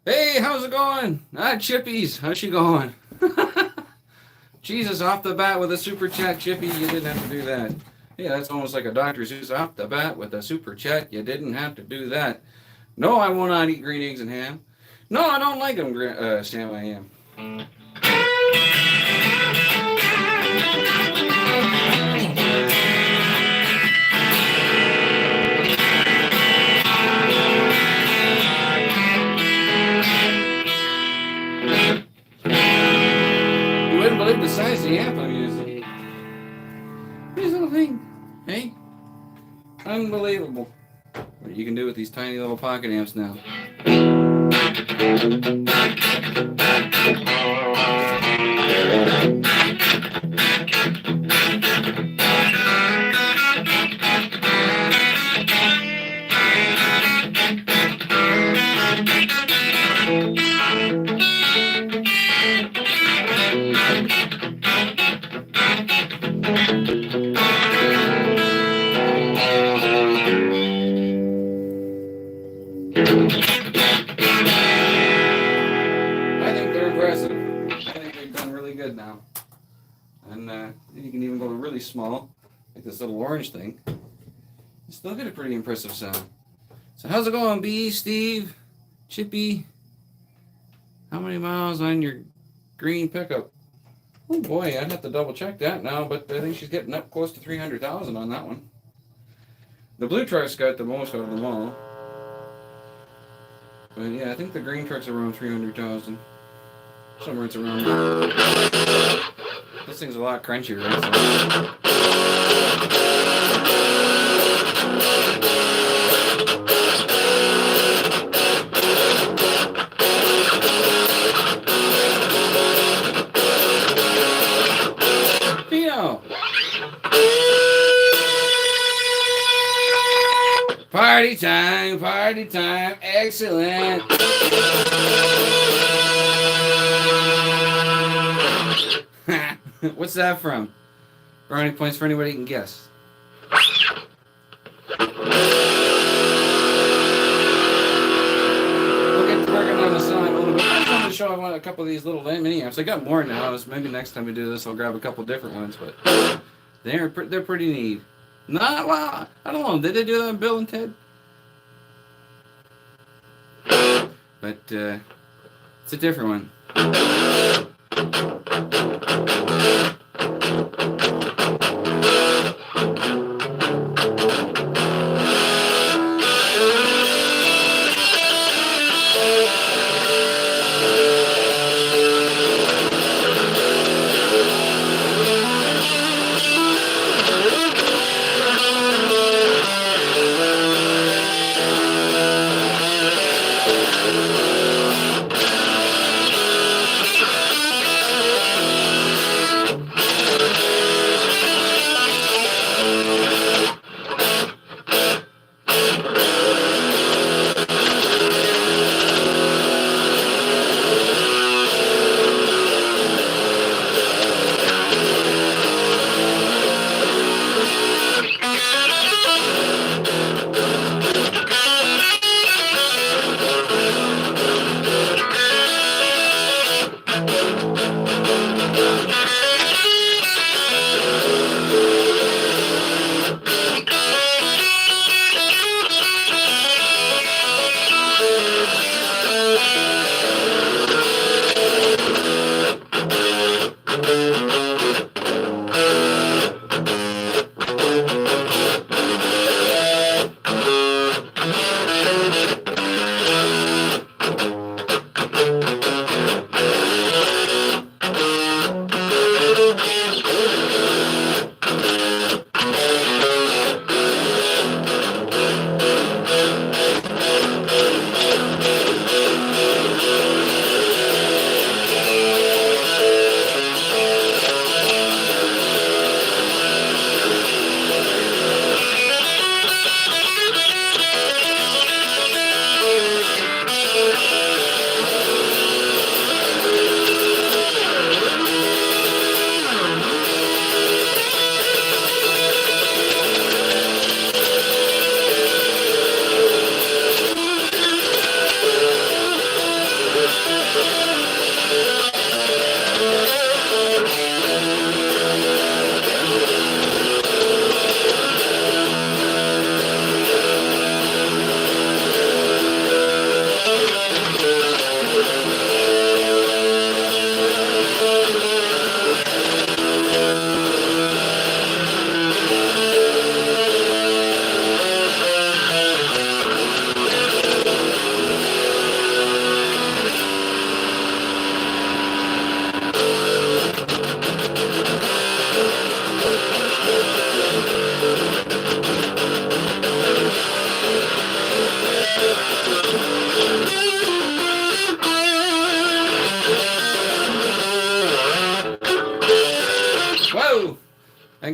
Hey, how's it going? Chippies, how's she going? Jesus, off the bat with a super chat, Chippy, you didn't have to do that. Yeah, that's almost like a doctor's who's off the bat with a super chat, you didn't have to do that. No, I will not eat green eggs and ham. No, I don't like them, Sam, I am. You wouldn't believe the size of the amp I'm using. This little thing, hey? Unbelievable. What you can do with these tiny little pocket amps now. Now, and you can even go really small, like this little orange thing. You still get a pretty impressive sound. So how's it going, B, Steve, Chippy? How many miles on your green pickup? Oh boy, I'd have to double check that now, but I think she's getting up close to 300,000 on that one. The blue truck's got the most out of them all. But yeah, I think the green truck's around 300,000. Somewhere it's around there. This thing's a lot crunchier, right? Pino! Party time, excellent! What's that from? Brownie points for anybody who can guess. We'll get to working on the song a little bit. I just wanted to show a couple of these little mini amps. I got more now, so maybe next time we do this I'll grab a couple different ones, but they're pretty neat. Not, well, I don't know, did they do that on Bill and Ted? But it's a different one.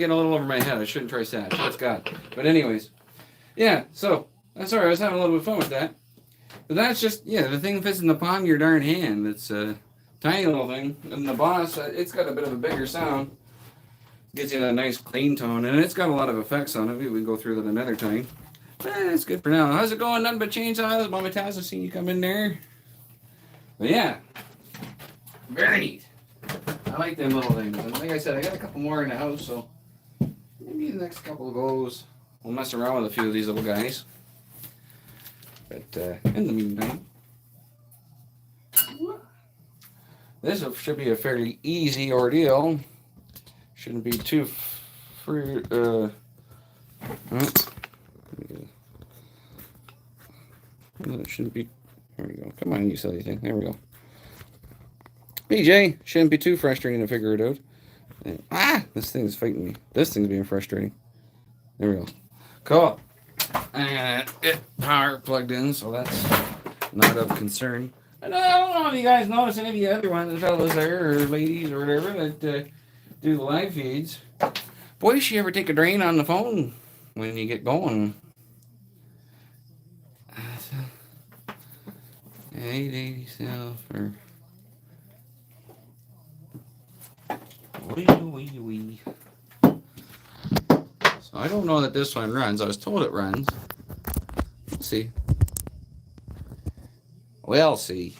getting a little over my head. I shouldn't try Satch. That's God. But anyways, yeah. So I'm sorry. I was having a little bit of fun with that. But that's just the thing fits in the palm of your darn hand. It's a tiny little thing, and the Boss, it's got a bit of a bigger sound. Gets you a nice clean tone, and it's got a lot of effects on it. Maybe we can go through that another time. It's good for now. How's it going? Nothing but chainsaws. Mama Taz, I've seen you come in there. But yeah, very neat. I like them little things. And like I said, I got a couple more in the house, so maybe the next couple of goes, we'll mess around with a few of these little guys. But in the meantime, this should be a fairly easy ordeal. Shouldn't be too free. It shouldn't be. There we go. Come on, you silly thing. There we go. BJ, shouldn't be too frustrating to figure it out. This thing's fighting me. This thing's being frustrating. There we go. Cool. And it power plugged in, so that's not of concern. And I don't know if you guys notice any of the other ones, the fellas there, or ladies, or whatever, that do the live feeds. Boy, does she ever take a drain on the phone when you get going. 880 self or wee. So I don't know that this one runs. I was told it runs. Let's see. We'll see.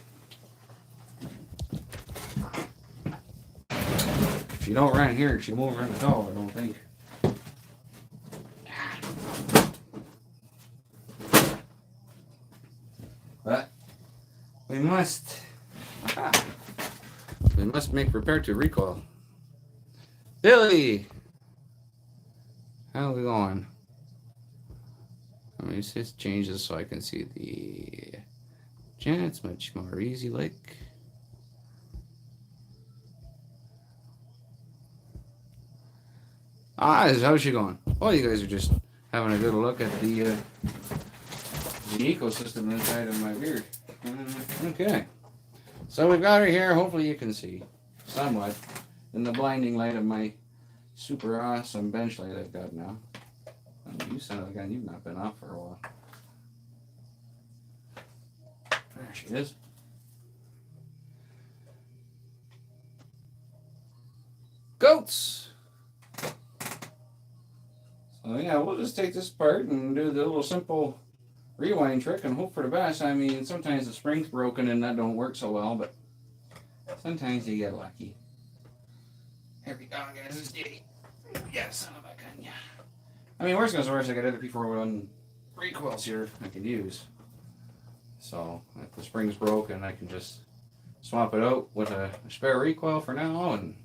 If you don't run here, she won't run at all, I don't think. But we must make repair to Recoil. Billy, how are we going? Let me just change this so I can see the chat. It's much more easy like. How's she going? Oh, you guys are just having a good look at the ecosystem inside of my beard. Okay. So we've got her here. Hopefully you can see somewhat in the blinding light of my super awesome bench light I've got now. You son of a gun, you've not been off for a while. There she is. Goats! So yeah, we'll just take this apart and do the little simple rewind trick and hope for the best. I mean, sometimes the spring's broken and that don't work so well, but sometimes you get lucky. Here we go, guys. It's Diddy. Yes, son of a gun, yeah. I mean, worst comes to worst, I got other P41 recoils here I can use. So, if the spring's broken, I can just swap it out with a spare recoil for now and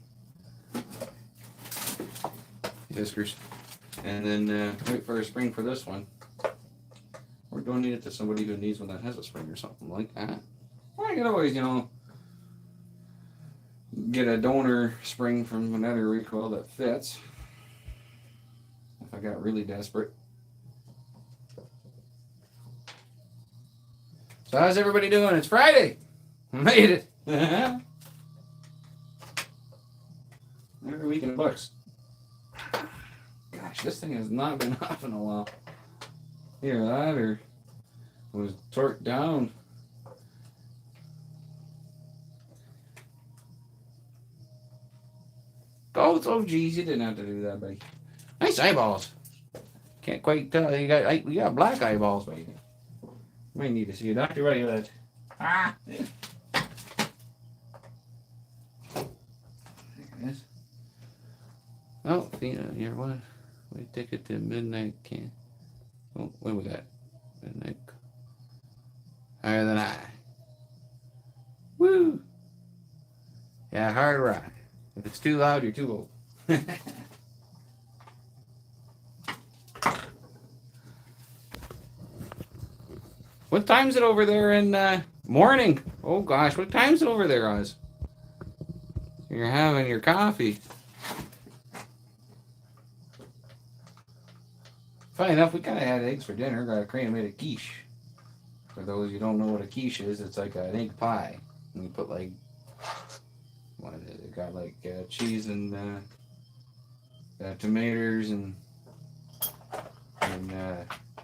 whiskers. And then wait for a spring for this one. Or donate it to somebody who needs one that has a spring or something like that. Or I could always, get a donor spring from another recoil that fits. If I got really desperate. So how's everybody doing? It's Friday. Made it. Another week in the books. Gosh, this thing has not been off in a while. Either that or was torqued down. Oh, geez, you didn't have to do that, buddy. Nice eyeballs. Can't quite tell. You got black eyeballs, buddy. Might need to see a doctor. What do you that? There it is. Oh, here, what? We take it to midnight. Can't. Oh, what was that? Midnight. Higher than I. Woo! Yeah, hard rock. If it's too loud, you're too old. What time is it over there in morning? Oh gosh, what time is it over there, Oz? You're having your coffee. Funny enough, we kind of had eggs for dinner. Got a crane made a quiche. For those who don't know what a quiche is, it's like an egg pie. And you put like, what is it? Got like cheese and tomatoes and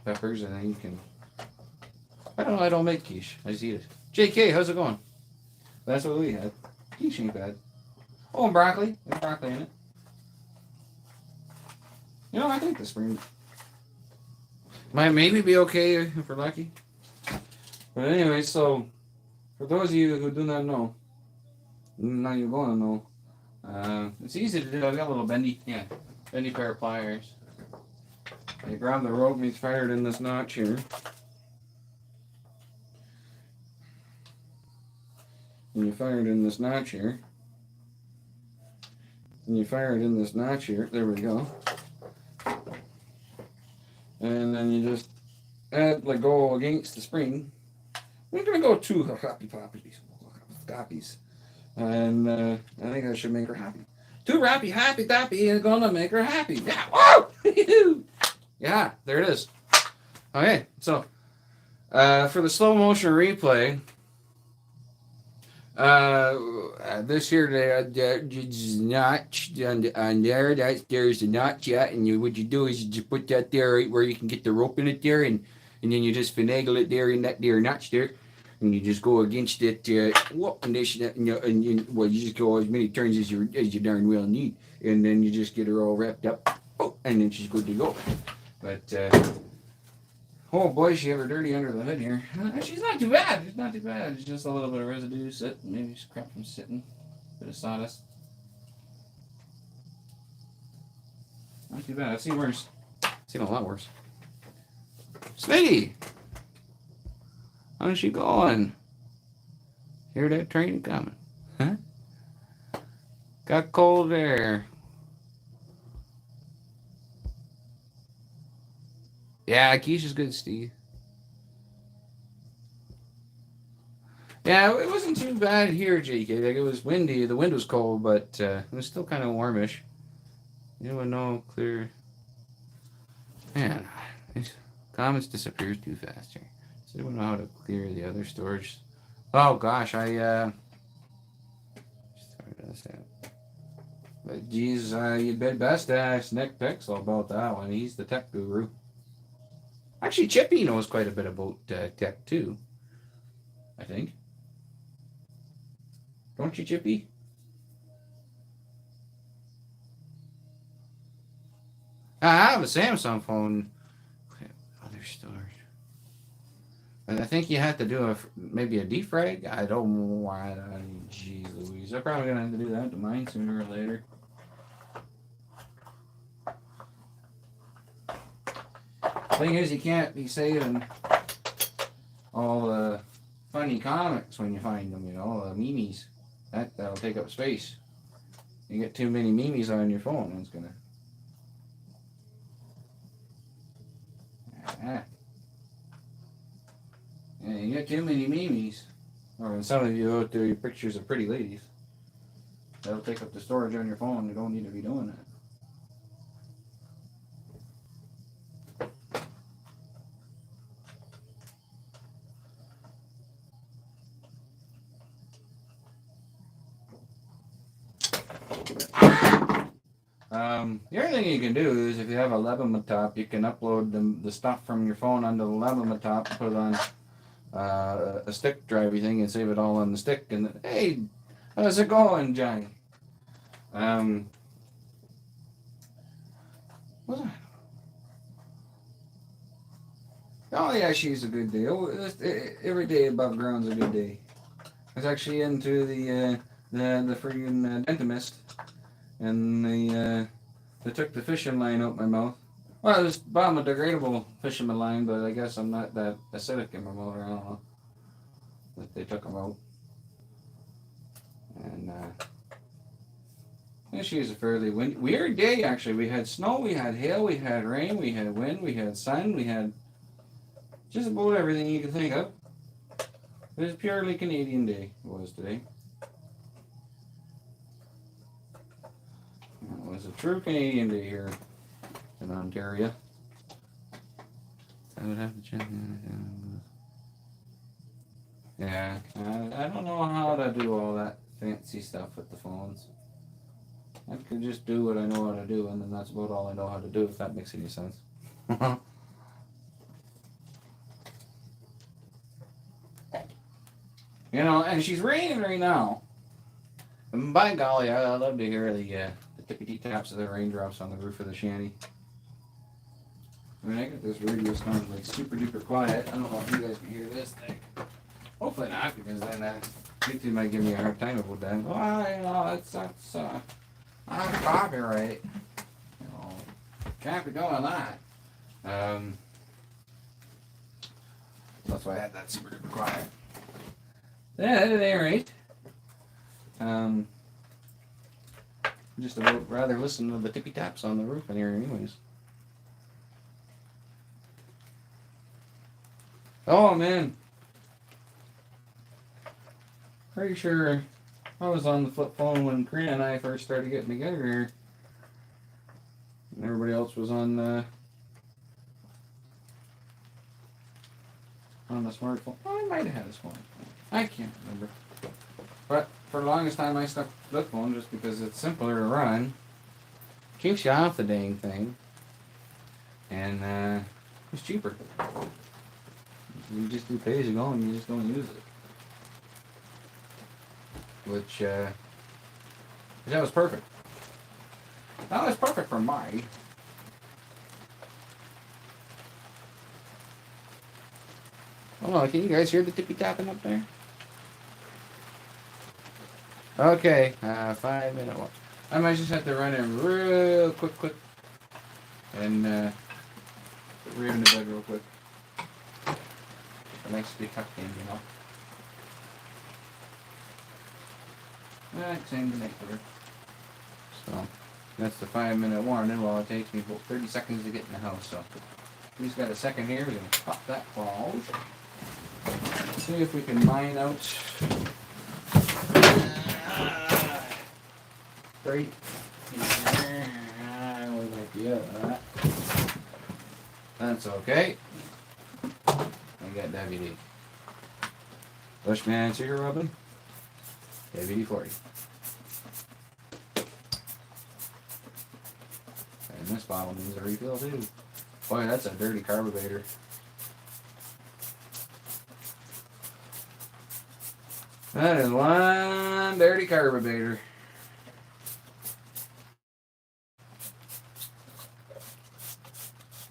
peppers, and then you can. I don't know. I don't make quiche. I just eat it. JK, how's it going? That's what we had. Quiche ain't bad. Oh, and broccoli. There's broccoli in it. You know, I think the spring might maybe be okay if we're lucky. But anyway, so for those of you who do not know, now you're going to know. It's easy to do. I've got a little bendy pair of pliers. You grab the rope and you fire it in this notch here. And you fire it in this notch here. And you fire it in this notch here. There we go. And then you just go against the spring. We're going to go 2 copies. And I think I should make her happy. 2 happy is gonna make her happy. Yeah. Woo! Yeah, there it is. Okay, so for the slow motion replay, this here there's notch on there. There's a notch yet, and what you do is you just put that there right where you can get the rope in it there, and then you just finagle it there in that there notch there. And you just go against it, and you just go as many turns as you darn well need, and then you just get her all wrapped up, and then she's good to go. But oh boy, she have her dirty under the hood here. She's not too bad. It's not too bad. It's just a little bit of residue sitting, maybe scrap from sitting, bit of sawdust. Not too bad. I've seen worse. I've seen a lot worse. Smitty! How's she going? Hear that train coming? Huh? Got cold air. Yeah, Keisha's good, Steve. Yeah, it wasn't too bad here, JK. Like, it was windy. The wind was cold, but it was still kind of warmish. You would know clear. Man, these comments disappears too fast here. So I don't know how to clear the other storage. Oh gosh, I sorry about that. But geez, you'd bet best to ask Nick Pixel about that one. He's the tech guru. Actually, Chippy knows quite a bit about tech too, I think. Don't you, Chippy? I have a Samsung phone. Other storage. I think you have to do maybe a defrag. I don't know why. Jeez Louise. I'm probably going to have to do that to mine sooner or later. Thing is, you can't be saving all the funny comics when you find them, the memes. That'll take up space. You get too many memes on your phone, it's going to... Yeah, you get too many memes. Or some of you out there, your pictures of pretty ladies. That'll take up the storage on your phone. You don't need to be doing that. The other thing you can do is if you have a Lebamatop, you can upload the stuff from your phone onto the Lebamatop, put it on a stick drivey thing and save it all on the stick. And then, hey, how's it going, Johnny? What's that? Oh yeah, she's a good day. Every day above ground's a good day. I was actually into the friggin' dentist, and they took the fishing line out my mouth. Well, it was biodegradable fisherman line, but I guess I'm not that acidic in my mouth, or I don't know. But they took them out. And she was a fairly weird day, actually. We had snow, we had hail, we had rain, we had wind, we had sun, we had just about everything you can think of. It was a purely Canadian day, it was today. It was a true Canadian day here in Ontario. I would have to check. Yeah, I don't know how to do all that fancy stuff with the phones. I could just do what I know how to do, and then that's about all I know how to do, if that makes any sense. You know, and she's raining right now. And by golly, I love to hear the tippity taps of the raindrops on the roof of the shanty. I mean, I got this radio sound like super duper quiet. I don't know if you guys can hear this thing. Hopefully not, because then YouTube might give me a hard time about that. Well, you know, that's not copyright. You know, can't be doing that. That's why I had that super duper quiet. Yeah, at any rate, just about rather listen to the tippy taps on the roof in here, anyways. Oh man, pretty sure I was on the flip phone when Karina and I first started getting together here, and everybody else was on the smartphone. Oh, I might have had a smartphone. I can't remember. But for the longest time, I stuck with flip phone just because it's simpler to run, keeps you off the dang thing, and it's cheaper. You just do pay as you go, and you just don't use it. Which that was perfect. That was perfect for my. Hold on, can you guys hear the tippy tapping up there? Okay, 5 minute walk. I might just have to run in real quick, and put Raven to bed real quick. It likes to be tucked in, you know. Same to make her. So that's the 5 minute warning. Well, it takes me about 30 seconds to get in the house. So he's got a second here. We're gonna pop that close. See if we can mine out. Right. We might be out of that. That's okay. I got WD. Bushman cigar rubbing. WD 40. And this bottle needs a refill too. Boy, that's a dirty carburetor. That is one dirty carburetor.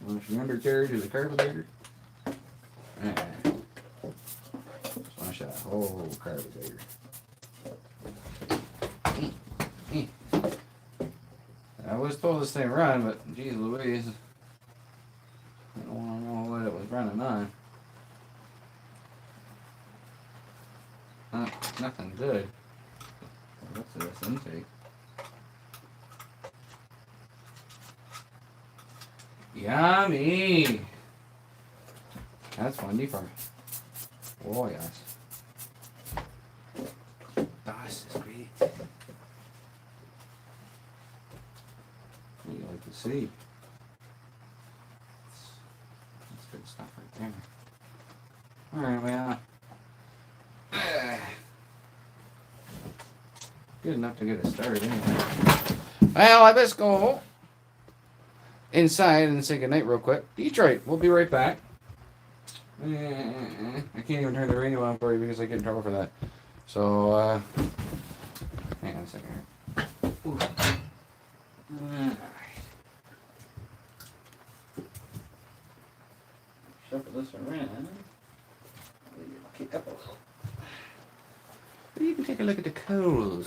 Well, she undercarriage is a carburetor. Smash that whole carburetor. I was told this thing run, but geez Louise, I don't want to know what it was running on. Nothing good. What's this intake? Yummy! That's funny for me. Oh yes. Das is great. What do you like to see? That's good stuff right there. Alright, well. Good enough to get us started anyway. Well, I best go inside and say goodnight real quick. Detroit, we'll be right back. I can't even turn the radio on for you because I get in trouble for that. So, hang on a second here. Alright. Shuffle this around. Kick up a little. You can take a look at the coals.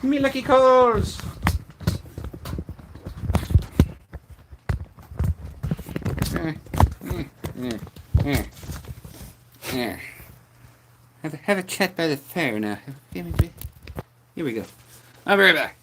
Me lucky coals! Have a chat by the fire now. Here we go. I'll be right back.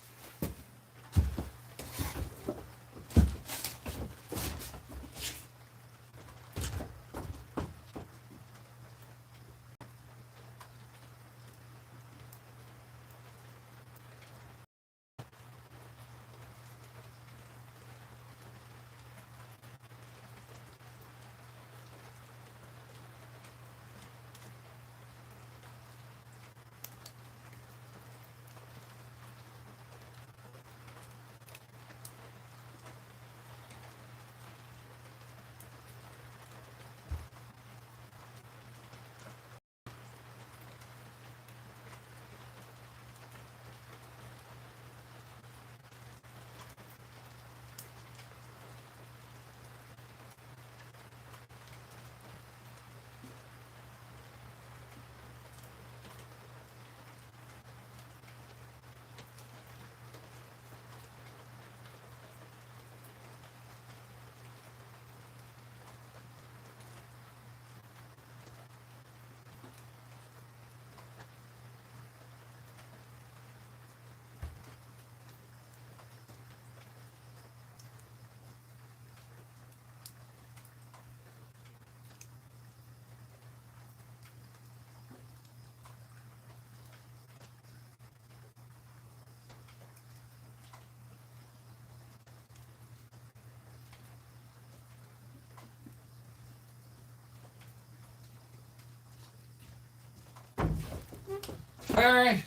Alright,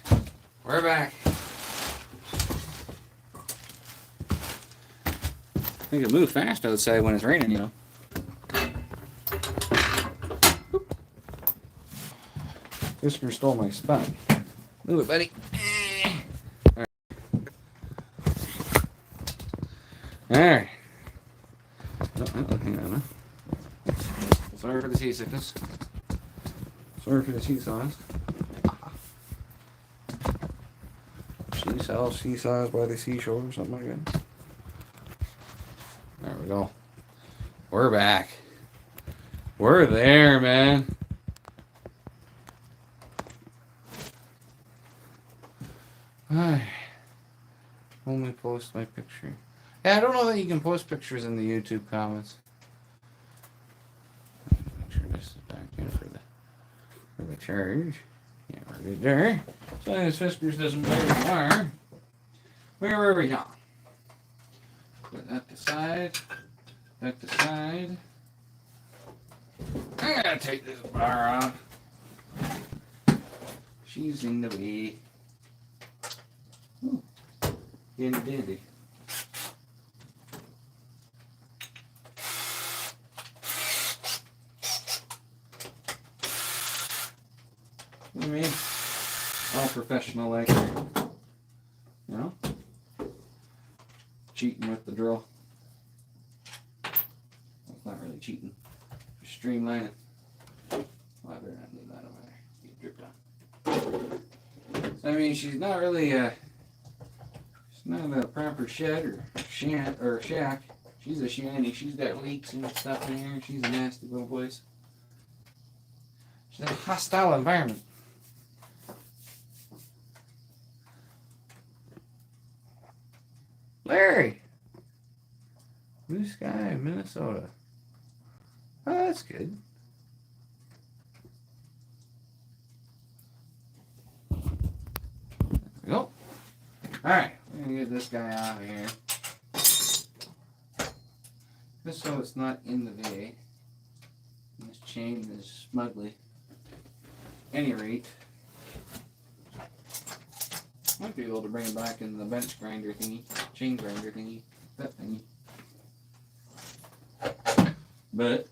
we're back. I think it moves fast outside when it's raining, you know. Whisker stole my spot. Move it, buddy. Alright. Oh, hang on. Sorry for the seasickness. Sorry for the seesaws. She sells seesaws by the seashore or something like that. There we go. We're back. We're there, man. Alright. Only post my picture. Yeah, I don't know that you can post pictures in the YouTube comments. Make sure this is back in for the charge. Yeah, we're good there. So as Whiskers doesn't wear the wire. Where were we now? Put that to side. That to side. I gotta take this bar off. She's in the way. Ooh. In the dandy. I mean, all professional like, you know, cheating with the drill. That's not really cheating. Just streamline it. Well, I better not leave that over there. Get dripped on. So, I mean, she's not really she's not a proper shed or shack. She's a shanty. She's got leaks and stuff in here. She's a nasty little place. She's in a hostile environment. Larry! Blue sky, Minnesota. Oh, that's good. There we go. Alright, we're going to get this guy out of here. Just so it's not in the way. This chain is smugly. Any rate. Might be able to bring it back in the bench grinder thingy, chain grinder thingy, that thingy. But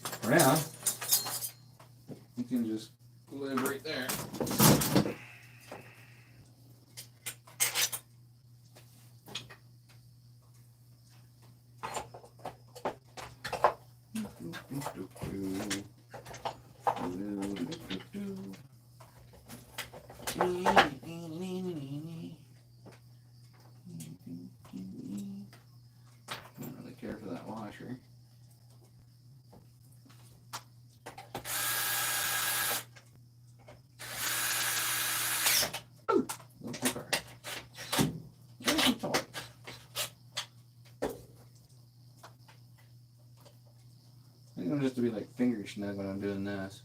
for now, you can just live right there. Just to be like finger snug when I'm doing this.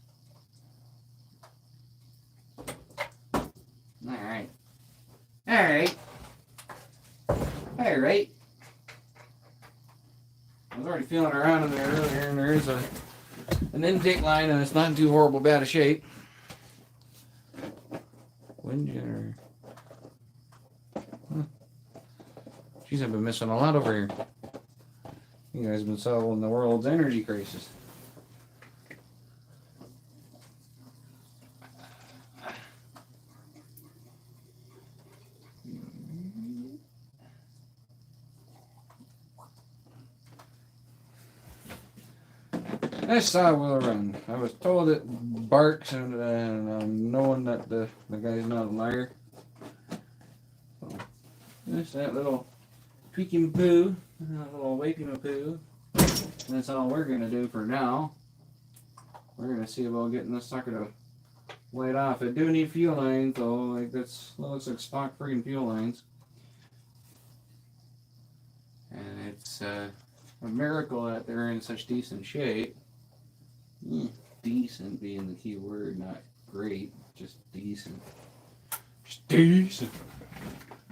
Alright. Alright. Alright. I was already feeling around in there earlier, and there is an intake line, and it's not in too horrible bad a shape. Wind generator. Huh. Jeez, I've been missing a lot over here. You guys have been solving the world's energy crisis. This saw will run. I was told it barks, and I'm knowing that the guy's not a liar. So, just that little tweaking poo, that little waking poo. And that's all we're gonna do for now. We're gonna see about getting this sucker to light off. I do need fuel lines though. Like that looks like stock friggin' fuel lines. And it's a miracle that they're in such decent shape. Decent being the key word, not great, just decent. Just decent.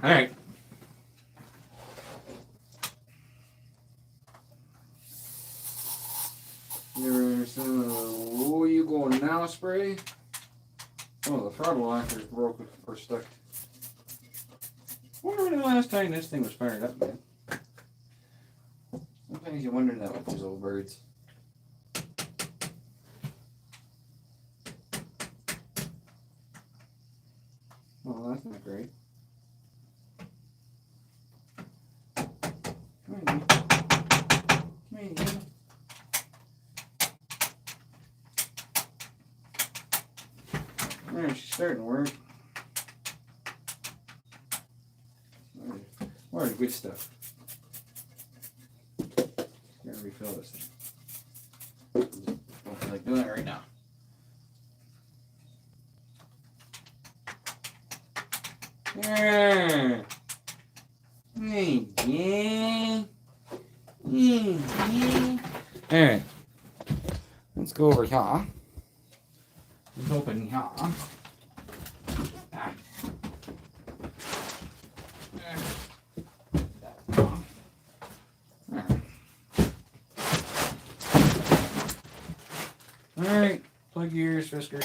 Alright. Where you going now, spray? Oh, the throttle locker is broken or stuck. I wonder when the last time this thing was fired up, man. Sometimes you wonder that with these old birds. Well, that's not great. Come here, come here, come here. Alright, she's starting to work. More good stuff. Gotta refill this thing. Don't feel like doing it right now. Yeah. Alright. Let's go over here. Let's open here. Alright, plug your ears, Fisker.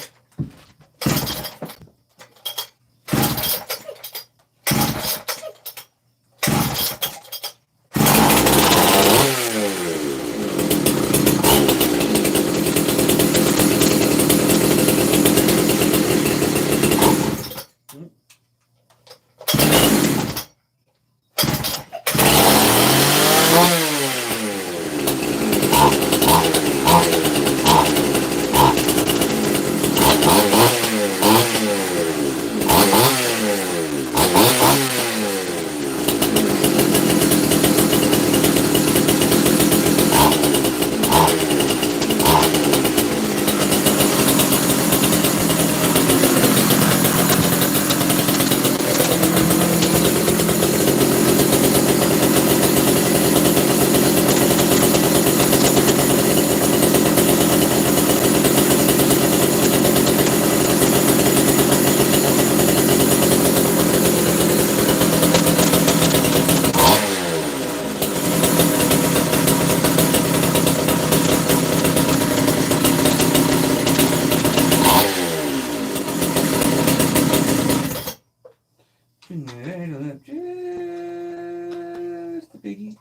Just a biggie.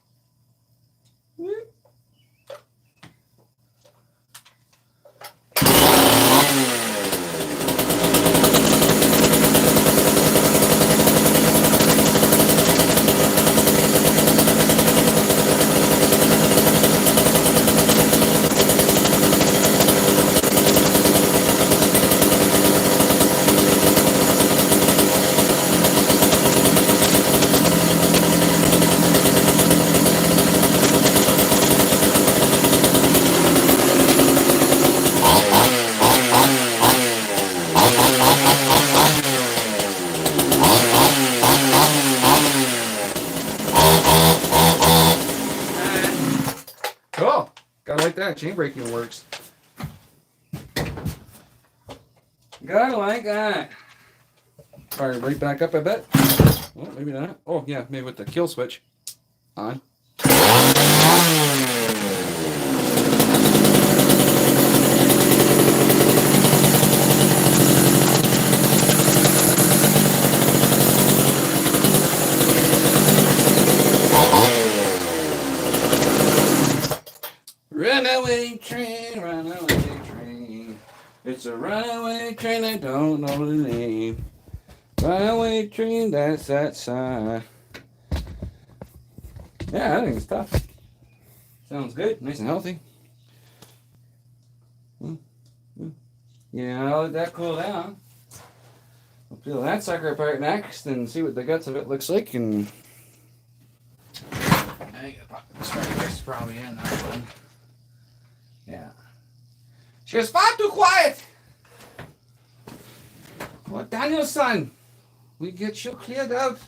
Whoop. Cool. Gotta like that. Chain braking works. Gotta like that. Fire right back up, I bet. Oh, maybe not. Oh, yeah, maybe with the kill switch on. Runaway train, runaway train. It's a runaway train, I don't know the name. Runaway train, that's that sign. Yeah, I think it's tough. Sounds good, nice and healthy. Yeah, I'll let that cool down. We'll peel that sucker apart next and see what the guts of it looks like. And I gotta pop the starter probably in that one. Yeah. She was far too quiet. Well, Daniel-san, we get you cleared out.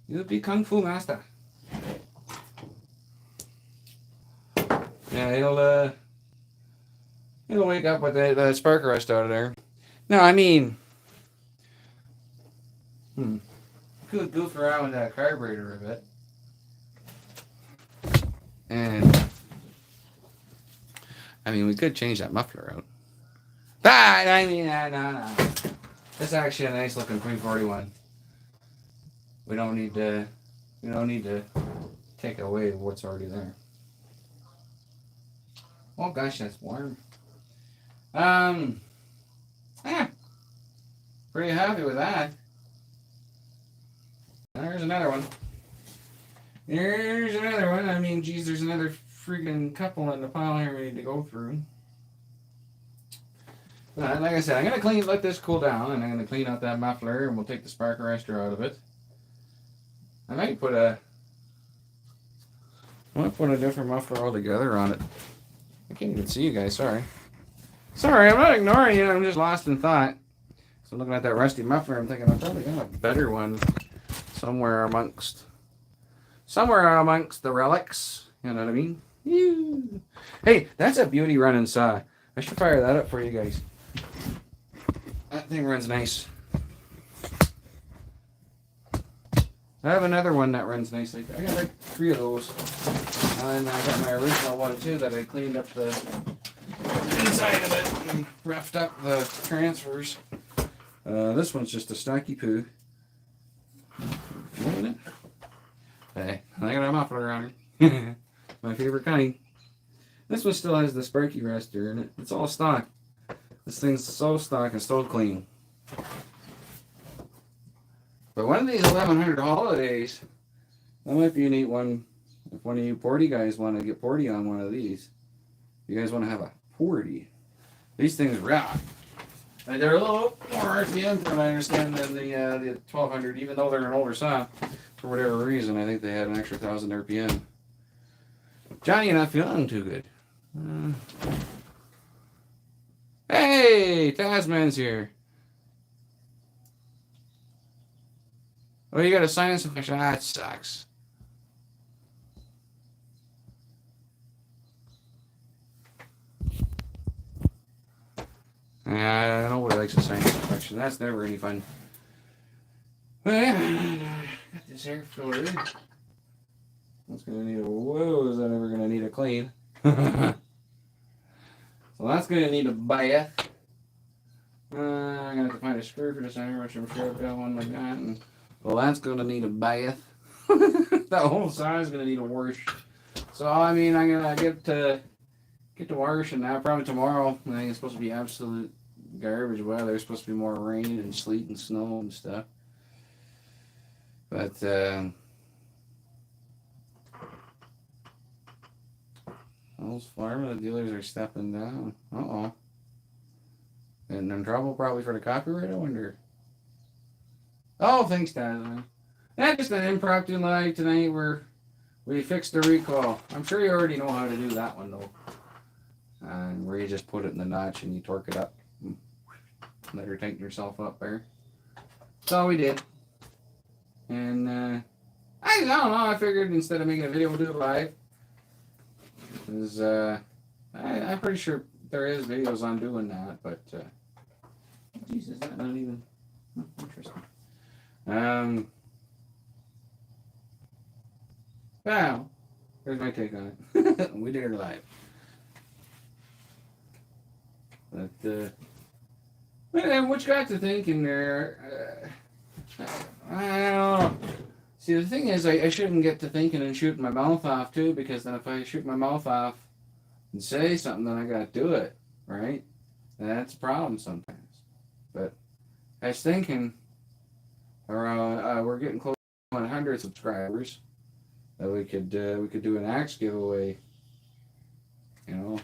You'll be Kung Fu master. Yeah, he'll wake up with the spark rust out of there. No, I mean, could goof around with that carburetor a bit. And I mean, we could change that muffler out. But I mean, no. It's actually a nice looking 341. We don't need to take away what's already there. Oh gosh, that's warm. Yeah, pretty happy with that. There's another one. There's another one. I mean, geez, there's another freaking couple in the pile here we need to go through. But like I said, I'm gonna let this cool down, and I'm gonna clean out that muffler, and we'll take the spark arrestor out of it. I might put a different muffler altogether on it. I can't even see you guys. Sorry, I'm not ignoring you. I'm just lost in thought. So looking at that rusty muffler, I'm thinking I probably got a better one somewhere amongst the relics. You know what I mean? Ew. Hey, that's a beauty running saw. I should fire that up for you guys. That thing runs nice. I have another one that runs nicely. I got like 3 of those. And I got my original one too that I cleaned up the inside of it and roughed up the transfers. This one's just a stocky poo. Hey, I got a muffler on her. My favorite kind. This one still has the sparky arrestor in it. It's all stock. This thing's so stock and so clean. But one of these 1100 holidays, that might be a neat one. If one of you porty guys want to get porty on one of these, you guys want to have a porty. These things rock. And they're a little more RPM, from what I understand, than the 1200, even though they're an older saw. For whatever reason, I think they had an extra 1000 RPM. Johnny, you're not feeling too good. Hey, Tasman's here. Oh, you got a sinus infection? That sucks. Yeah, nobody likes a sinus infection. That's never any fun. Well, yeah, got this air filter. That's gonna need a. Whoa, is that ever gonna need a clean? So that's gonna need a bath. I'm gonna have to find a screw for the center, which I'm sure I've got one like that. And, well, that's gonna need a bath. That whole side is gonna need a wash. So I mean, I'm gonna get to washing now. Probably tomorrow. I think it's supposed to be absolute garbage weather. There's supposed to be more rain and sleet and snow and stuff. But those farming dealers are stepping down. Uh-oh. And in trouble probably for the copyright, I wonder. Oh, thanks, Dad. That's just an impromptu live tonight where we fixed the recoil. I'm sure you already know how to do that one, though. And where you just put it in the notch and you torque it up. Let her tighten herself up there. That's all we did. And I don't know. I figured instead of making a video, we'll do it live. Because I'm pretty sure there is videos on doing that, but Jesus, that not even interesting. Wow, here's my take on it. We did it live. But what you got to thinking there? I don't know. See, the thing is, I shouldn't get to thinking and shooting my mouth off too, because then if I shoot my mouth off and say something, then I gotta do it, right? And that's a problem sometimes. But I was thinking, around we're getting close to 100 subscribers, that we could do an axe giveaway. You know,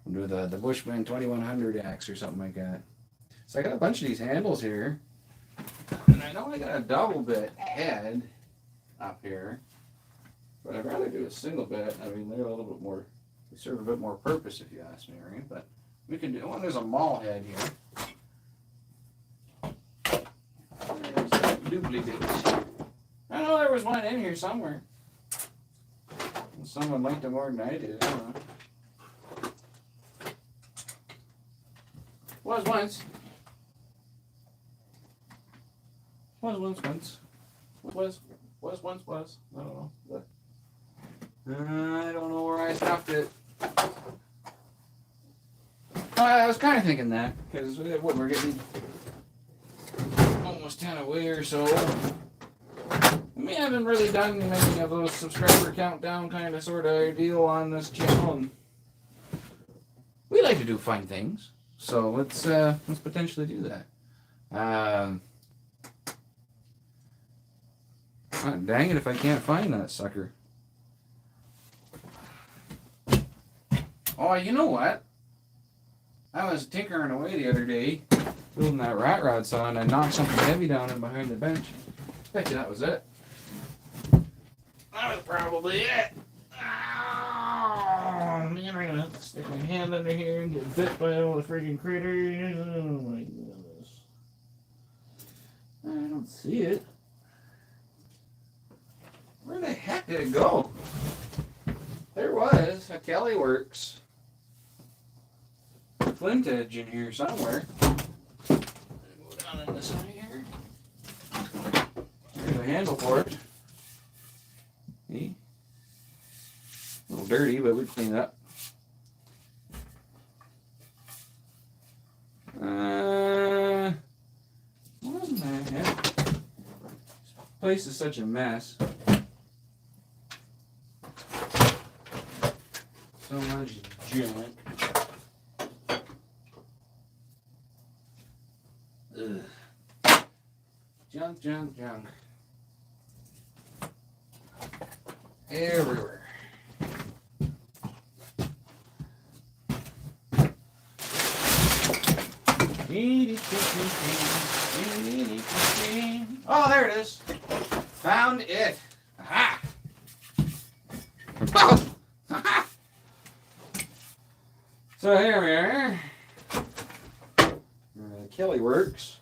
we'll do the Bushman 2100 axe or something like that. So I got a bunch of these handles here, and I know I got a double bit head up here, but I'd rather do a single bit. I mean, they're a little bit more, they serve a bit more purpose if you ask me, right? But we can do one. There's a mall head here. There's that duplicate. I know there was one in here somewhere. Someone liked it more than I did. I don't know. Was once. Was once. I don't know. But I don't know where I stopped it. I was kind of thinking that, because we're getting almost 10 away or so. We haven't really done many of those subscriber countdown kind of sort of deal on this channel, and we like to do fun things, so let's potentially do that. Dang it if I can't find that sucker. Oh, you know what? I was tinkering away the other day, building that rat rod saw, and I knocked something heavy down in behind the bench. I bet you that was it. That was probably it. Oh, man, I'm gonna have to stick my hand under here and get bit by all the freaking critters. Oh my goodness. I don't see it. Where the heck did it go? There was a Kelly Works flint edge in here somewhere. Go down in this side here. There's a handle for it. See? A little dirty, but we'd clean it up. What in the heck? This place is such a mess. So much junk. Ugh. Junk, junk, junk. Everywhere. Oh, there it is. Found it. Aha. Oh. Aha. So here we are. Kelly Works.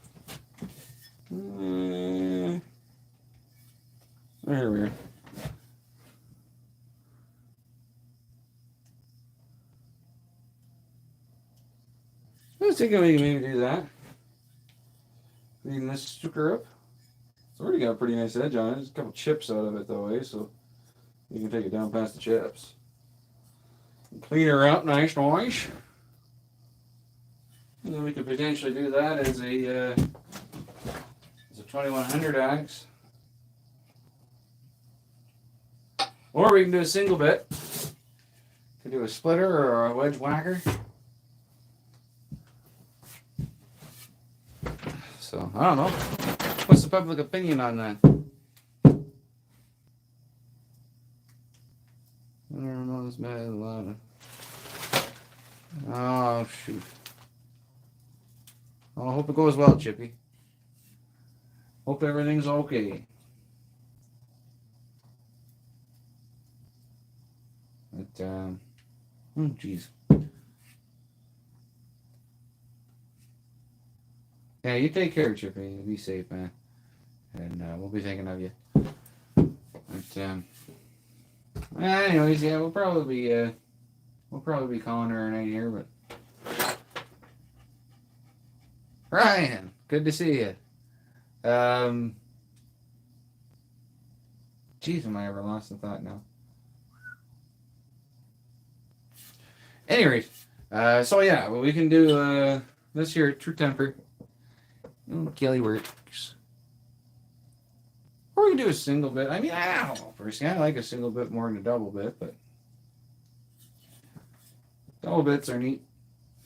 There we are. I was thinking we can maybe do that. Clean this sucker up. It's already got a pretty nice edge on it. There's a couple chips out of it though, so you can take it down past the chips. And clean her up nice. And then we could potentially do that as a 2100 axe. Or we can do a single bit. Could do a splitter or a wedge whacker. So, I don't know. What's the public opinion on that? I don't know, this man is a lot of... Oh, shoot. Oh, I hope it goes well, Chippy. Hope everything's okay. But, oh, jeez. Yeah, you take care, Chippy. Be safe, man. And we'll be thinking of you. But, anyways, yeah, we'll probably be calling her a night here, but Ryan, good to see you. Jeez, am I ever lost a thought now? Anyways, so yeah, well, we can do this here True Temper. Kelly Works. Or we can do a single bit. I mean, I don't know. Personally, I like a single bit more than a double bit, but double bits are neat,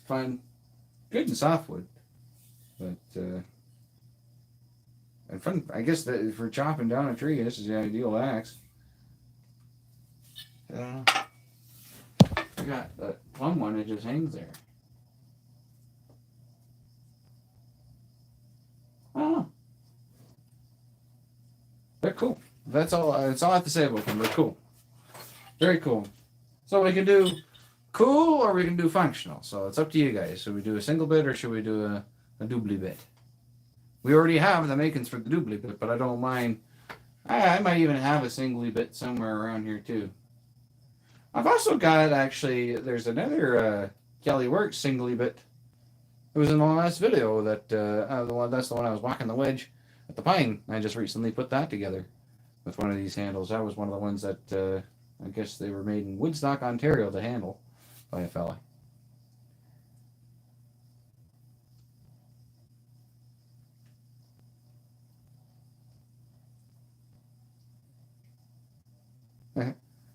fun, good in softwood. But and fun. I guess that for chopping down a tree, this is the ideal axe. I got that plum one. It just hangs there. Oh, they're cool. That's all. That's all I have to say about them. They're cool. Very cool. So we can do cool or we can do functional. So it's up to you guys. Should we do a single bit or should we do a doubly bit? We already have the makings for the doubly bit, but I don't mind. I might even have a singly bit somewhere around here too. I've also got actually. There's another Kelly Works singly bit. It was in the last video that that's the one I was walking the wedge at the pine. I just recently put that together with one of these handles. That was one of the ones that I guess they were made in Woodstock, Ontario to handle by a fella.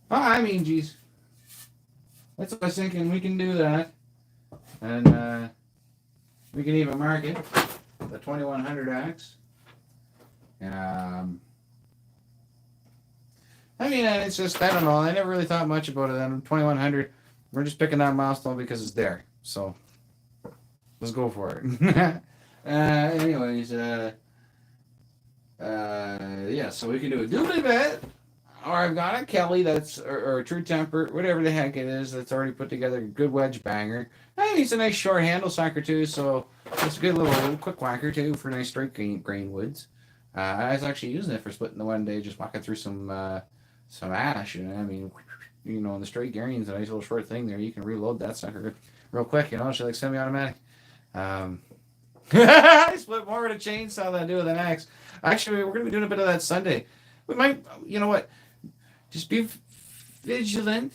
I mean, geez. That's what I was thinking. We can do that. And we can even market the 2100X. I mean, it's just, I don't know. I never really thought much about it. Then 2100, we're just picking that milestone because it's there. So let's go for it. Anyways, yeah, so we can do a doobly bit, or I've got a Kelly or a True Temper, whatever the heck it is, that's already put together a good wedge banger. And it's a nice short handle sucker too, so it's a good little quick whacker too for nice straight grain woods. I was actually using it for splitting the one day, just walking through some ash, and I mean, in the straight grains, a nice little short thing there. You can reload that sucker real quick, She's like semi-automatic. I split more with a chainsaw than I do with an axe. Actually, we're going to be doing a bit of that Sunday. We might, you know what? Just be vigilant.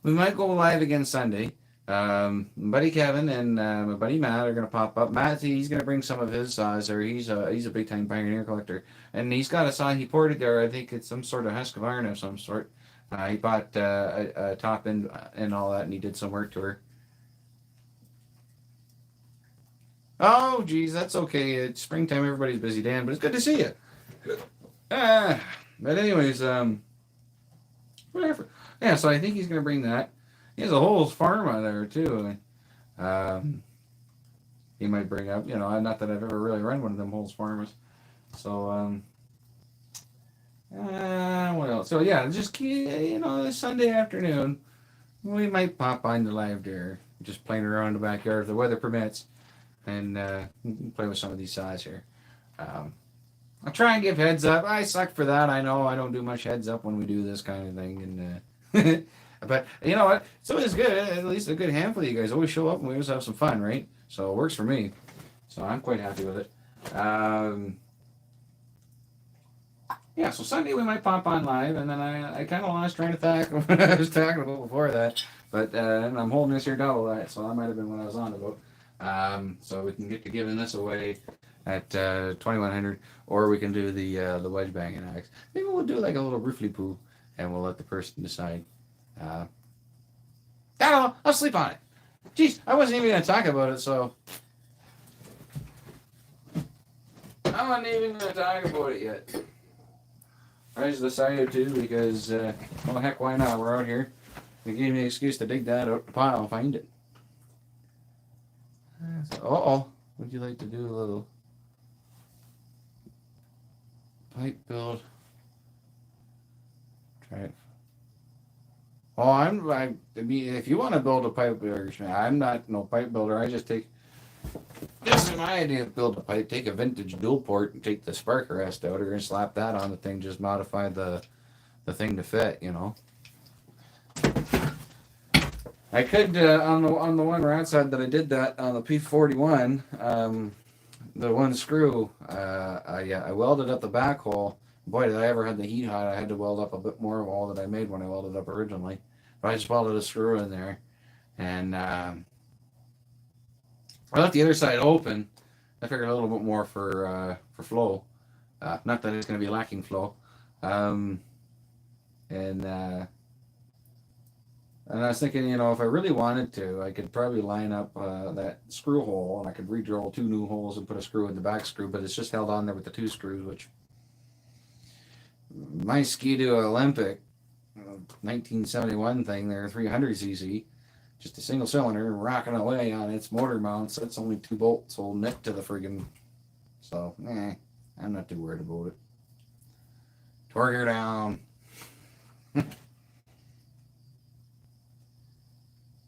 We might go live again Sunday. My buddy Kevin and my buddy Matt are going to pop up. Matt, he's going to bring some of his saws there. He's a big time pioneer collector, and he's got a saw he ported there. I think it's some sort of husk of iron of some sort. He bought a top end and all that, and he did some work to her. Oh, geez, that's okay. It's springtime. Everybody's busy, Dan, but it's good to see you. But anyways, whatever. Yeah, so I think he's going to bring that. He has a whole farm out there, too. He might bring up, not that I've ever really run one of them whole farmers. So, what else? So, yeah, just, this Sunday afternoon, we might pop on the live there, just playing around in the backyard if the weather permits, and play with some of these saws here. I'll try and give heads up. I suck for that. I know I don't do much heads up when we do this kind of thing, and but you know what? It's always good. At least a good handful of you guys always show up, and we always have some fun, right? So it works for me. So I'm quite happy with it. Yeah, so Sunday we might pop on live, and then I kind of lost train of thought when I was talking about before that. But and I'm holding this here double that, so that might have been what I was on about. So we can get to giving this away at 2100, or we can do the wedge banging axe. Maybe we'll do like a little roofly poo, and we'll let the person decide. I don't know. I'll sleep on it. Jeez, I wasn't even going to talk about it, so I wasn't even going to talk about it yet. I just decided to because, well, heck, why not? We're out here. They gave me an excuse to dig that out the pile and find it. Would you like to do a little pipe build? Try it. Oh, I mean, if you want to build a pipe builder, I'm not no pipe builder. I just take. This is my idea of build a pipe. Take a vintage dual port and take the spark rest out and slap that on the thing. Just modify the thing to fit. I could on the one right side that I did that on the P41. The one screw. I welded up the back hole. Boy, did I ever had the heat hot. I had to weld up a bit more wall that I made when I welded up originally. But I just welded a screw in there, and I left the other side open. I figured a little bit more for flow. Not that it's going to be lacking flow. And I was thinking, if I really wanted to, I could probably line up that screw hole, and I could re-drill 2 new holes and put a screw in the back screw, but it's just held on there with the 2 screws, which my Ski-Doo Olympic 1971 thing there, 300cc, just a single cylinder rocking away on its motor mounts. That's only 2 bolts holding it to the friggin'. So, I'm not too worried about it. Torque her down.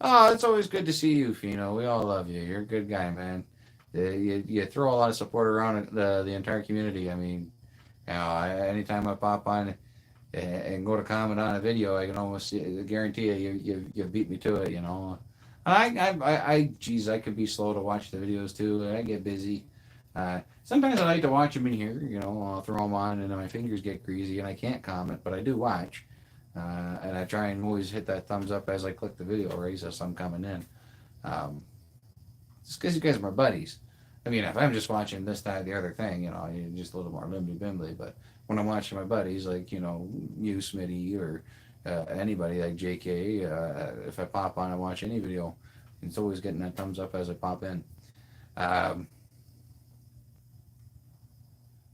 Oh, it's always good to see you, Fino. We all love you. You're a good guy, man. You throw a lot of support around the entire community. I mean, anytime I pop on and go to comment on a video, I can almost guarantee you beat me to it. Geez, I could be slow to watch the videos too. I get busy. Sometimes I like to watch them in here. I'll throw them on and then my fingers get greasy and I can't comment, but I do watch. And I try and always hit that thumbs up as I click the video, right, as I'm coming in. Just because you guys are my buddies. I mean, if I'm just watching this, that, the other thing, you're just a little more limby-bimbly. But when I'm watching my buddies, like, you, Smitty, or, anybody like JK, if I pop on and watch any video, it's always getting that thumbs up as I pop in. Um,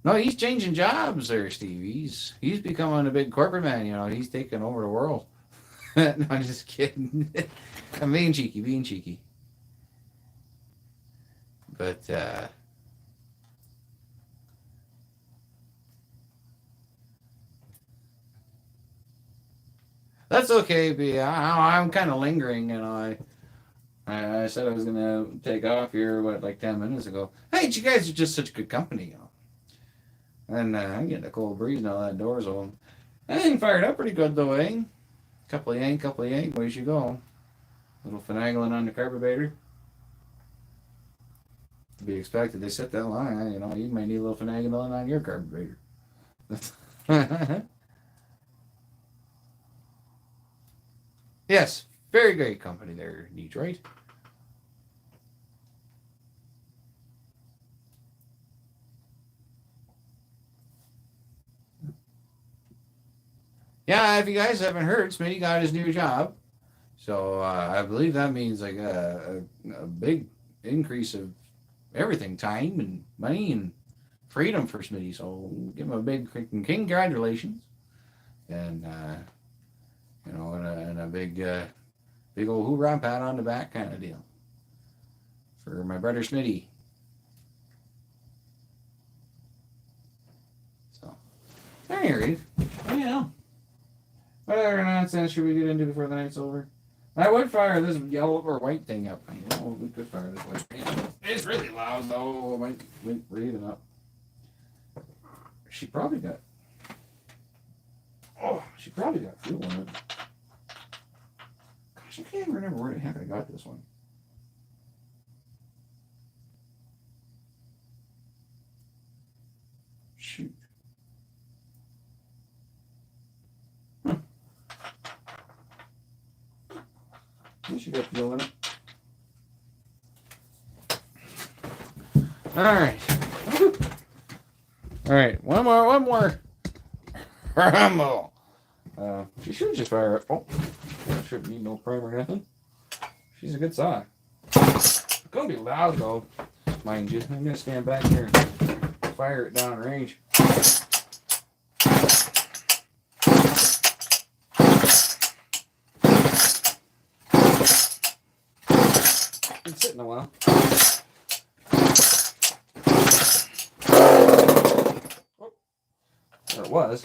no, he's changing jobs there, Steve. He's becoming a big corporate man. You know, he's taking over the world. No, I'm just kidding. I'm being cheeky, being cheeky. But that's okay. But I'm kind of lingering. You know, I said I was gonna take off here, like 10 minutes ago. Hey, you guys are just such good company, you know. And I'm getting a cold breeze now that door's open. I ain't fired up pretty good though, eh? Couple of yank, couple of yank. Where's you go? Little finagling on the carburetor. To be expected. They set that line. You know, you may need a little finagling on your carburetor. Yes, very great company there, Detroit. Yeah, if you guys haven't heard, Smitty got his new job. So I believe that means like a big increase of everything, time and money and freedom for Smitty. So give him a big congratulations, and and a big old hoorah pat on the back kind of deal for my brother Smitty. So there you read. Oh yeah. What other nonsense should we get into before the night's over? I would fire this yellow or white thing up. We could fire this white thing up. It's really loud though. It might breathing up. She probably got fuel in it. Gosh, I can't remember where the heck I got this one. Shoot. She got fuel in it. Alright. Alright, one more. Rumble. She should just fire it. Oh, shouldn't need no primer or nothing. She's a good saw. It's gonna be loud though, mind you. I'm gonna stand back here and fire it down range. Been sitting a while. Oh, there it was.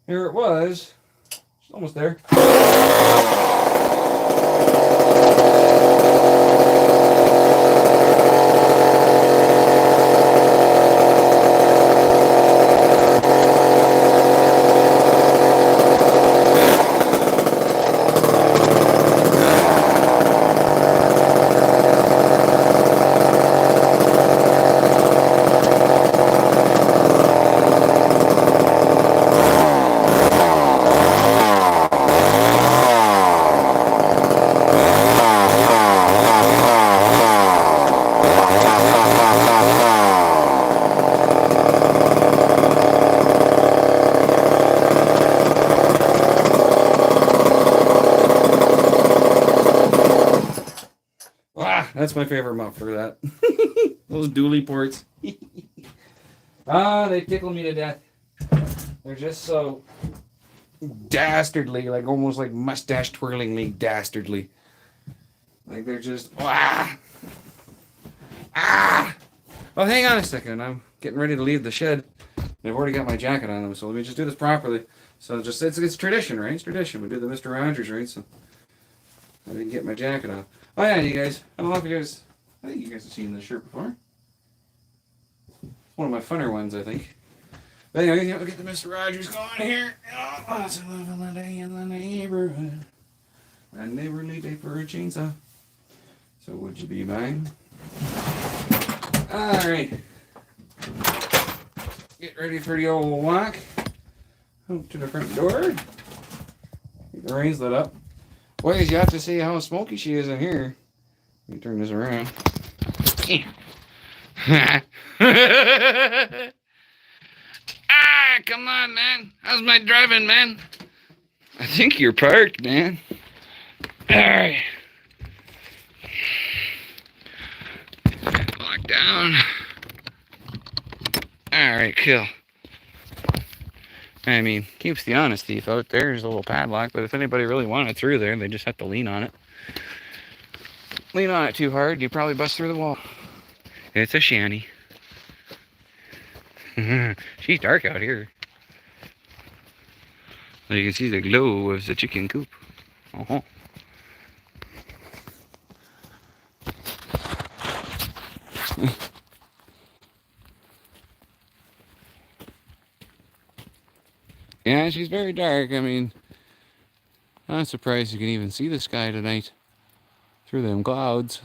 Here it was. It's almost there. That's my favorite muffler, that. Those dually ports. They tickle me to death. They're just so dastardly, like almost like mustache twirlingly dastardly. Like they're just, ah! Oh, hang on a second. I'm getting ready to leave the shed. I've already got my jacket on them, so let me just do this properly. So it's tradition, right? It's tradition. We do the Mr. Rogers, right? So I didn't get my jacket on. Oh yeah, you guys. I don't know if you guys. I think you guys have seen this shirt before. It's one of my funner ones, I think. But anyway, we'll get the Mr. Rogers going here. Oh, it's a lovely day in the neighborhood. A neighborly day for a chainsaw. So would you be mine? All right. Get ready for the old walk. Up to the front door. Get the rains lit up. Boys, you have to see how smoky she is in here. Let me turn this around. Come on, man. How's my driving, man? I think you're parked, man. Alright. Lock down. Alright, cool. I mean, keeps the honest thief out there. There's a little padlock, but if anybody really wanted through there, they just have to lean on it. Lean on it too hard, you probably bust through the wall. It's a Shanty. She's dark out here. You can see the glow of the chicken coop. Uh-huh. Yeah, she's very dark. I mean, I'm surprised you can even see the sky tonight through them clouds.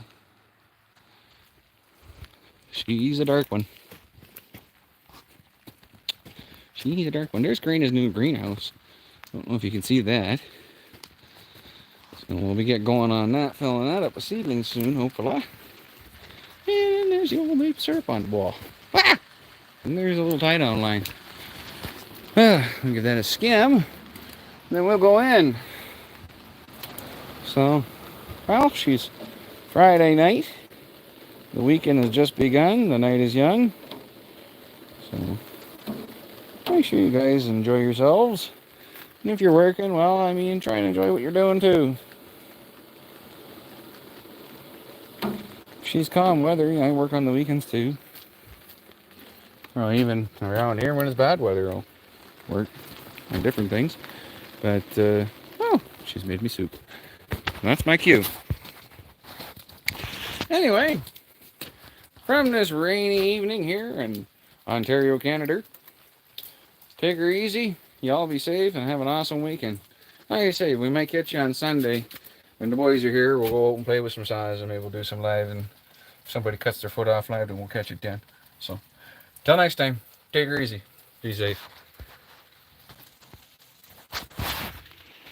She's a dark one. She's a dark one. There's Greena's new greenhouse. Don't know if you can see that. So we'll be going on that, filling that up with seedlings soon, hopefully. And there's the old maple syrup on the wall. Ah! And there's a little tie-down line. We'll give that a skim. Then we'll go in. So, well, she's Friday night. The weekend has just begun. The night is young. So, make sure you guys enjoy yourselves. And if you're working, well, I mean, try and enjoy what you're doing too. She's calm weather. I work on the weekends too. Well, even around here when it's bad weather, I'll work on different things. But, oh, she's made me soup. That's my cue. Anyway, from this rainy evening here in Ontario, Canada, take her easy. Y'all be safe and have an awesome weekend. Like I say, we might catch you on Sunday. When the boys are here, we'll go out and play with some saws and maybe we'll do some live. And if somebody cuts their foot off live, then we'll catch it then. So, till next time, take her easy. Be safe.